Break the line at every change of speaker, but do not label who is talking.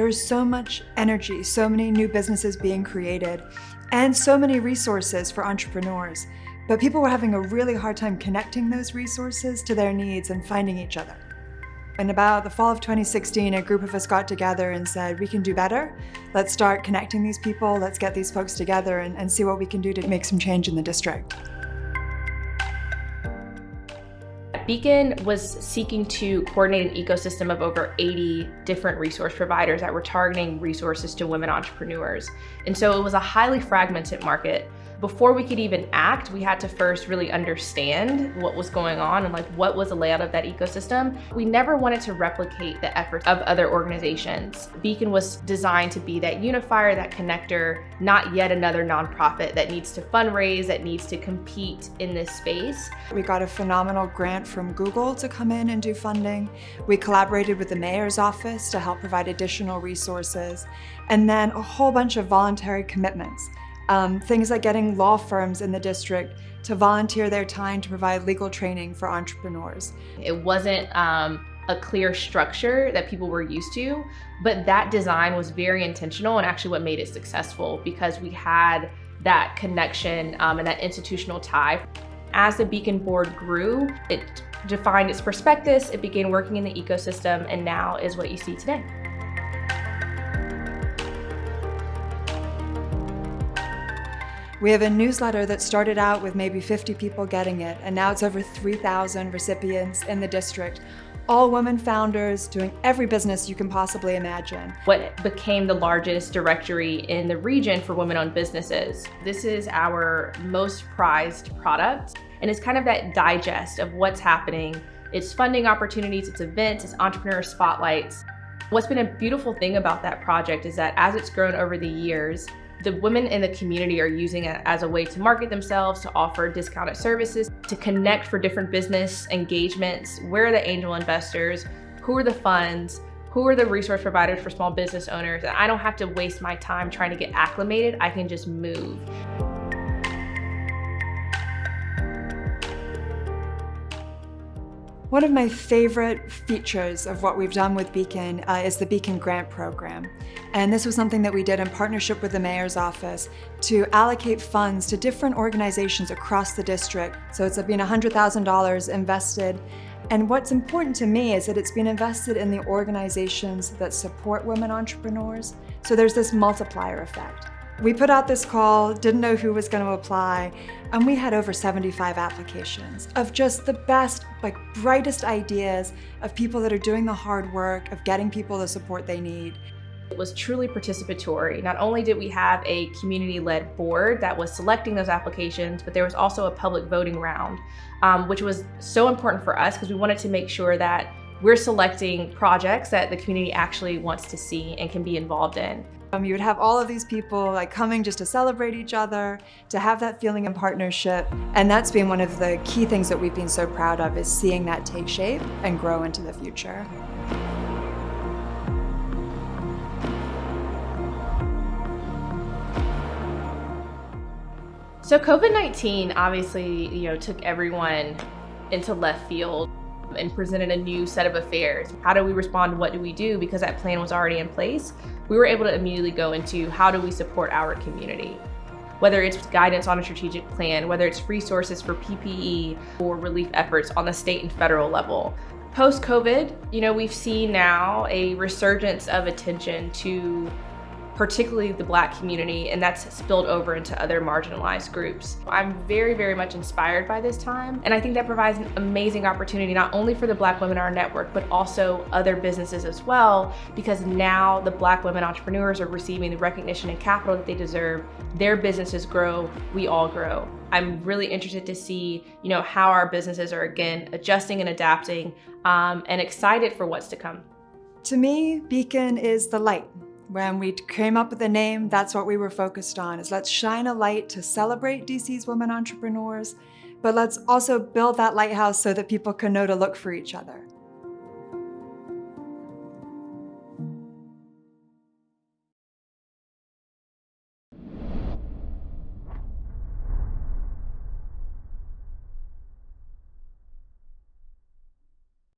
There is so much energy, so many new businesses being created, and so many resources for entrepreneurs. But people were having a really hard time connecting those resources to their needs and finding each other. In about the fall of 2016, a group of us got together and said, we can do better. Let's start connecting these people. Let's get these folks together and see what we can do to make some change in the district.
Beacon was seeking to coordinate an ecosystem of over 80 different resource providers that were targeting resources to women entrepreneurs. And so it was a highly fragmented market. Before we could even act, we had to first really understand what was going on and what was the layout of that ecosystem. We never wanted to replicate the efforts of other organizations. Beacon was designed to be that unifier, that connector, not yet another nonprofit that needs to fundraise, that needs to compete in this space.
We got a phenomenal grant from Google to come in and do funding. We collaborated with the mayor's office to help provide additional resources, and then a whole bunch of voluntary commitments. Things like getting law firms in the district to volunteer their time to provide legal training for entrepreneurs.
It wasn't a clear structure that people were used to, but that design was very intentional and actually what made it successful because we had that connection and that institutional tie. As the Beacon board grew, it defined its prospectus, it began working in the ecosystem, and now is what you see today.
We have a newsletter that started out with maybe 50 people getting it, and now it's over 3,000 recipients in the district. All women founders doing every business you can possibly imagine.
What became the largest directory in the region for women-owned businesses. This is our most prized product, and it's kind of that digest of what's happening. It's funding opportunities, it's events, it's entrepreneur spotlights. What's been a beautiful thing about that project is that as it's grown over the years, the women in the community are using it as a way to market themselves, to offer discounted services, to connect for different business engagements. Where are the angel investors? Who are the funds? Who are the resource providers for small business owners? And I don't have to waste my time trying to get acclimated. I can just move.
One of my favorite features of what we've done with Beacon is the Beacon Grant Program. And this was something that we did in partnership with the mayor's office to allocate funds to different organizations across the district. So it's been $100,000 invested. And what's important to me is that it's been invested in the organizations that support women entrepreneurs. So there's this multiplier effect. We put out this call, didn't know who was going to apply, and we had over 75 applications of just the best, brightest ideas of people that are doing the hard work of getting people the support they need.
It was truly participatory. Not only did we have a community-led board that was selecting those applications, but there was also a public voting round, which was so important for us because we wanted to make sure that we're selecting projects that the community actually wants to see and can be involved in.
You would have all of these people coming just to celebrate each other, to have that feeling of partnership. And that's been one of the key things that we've been so proud of, is seeing that take shape and grow into the future.
So COVID-19 obviously, took everyone into left field and presented a new set of affairs. How do we respond? What do we do? Because that plan was already in place, we were able to immediately go into how do we support our community? Whether it's guidance on a strategic plan, whether it's resources for PPE or relief efforts on the state and federal level. Post-COVID, we've seen now a resurgence of attention to particularly the Black community, and that's spilled over into other marginalized groups. I'm very, very much inspired by this time, and I think that provides an amazing opportunity not only for the Black women in our network, but also other businesses as well, because now the Black women entrepreneurs are receiving the recognition and capital that they deserve. Their businesses grow, we all grow. I'm really interested to see, how our businesses are again adjusting and adapting, and excited for what's to come.
To me, Beacon is the light. When we came up with the name, that's what we were focused on, is let's shine a light to celebrate DC's women entrepreneurs, but let's also build that lighthouse so that people can know to look for each other.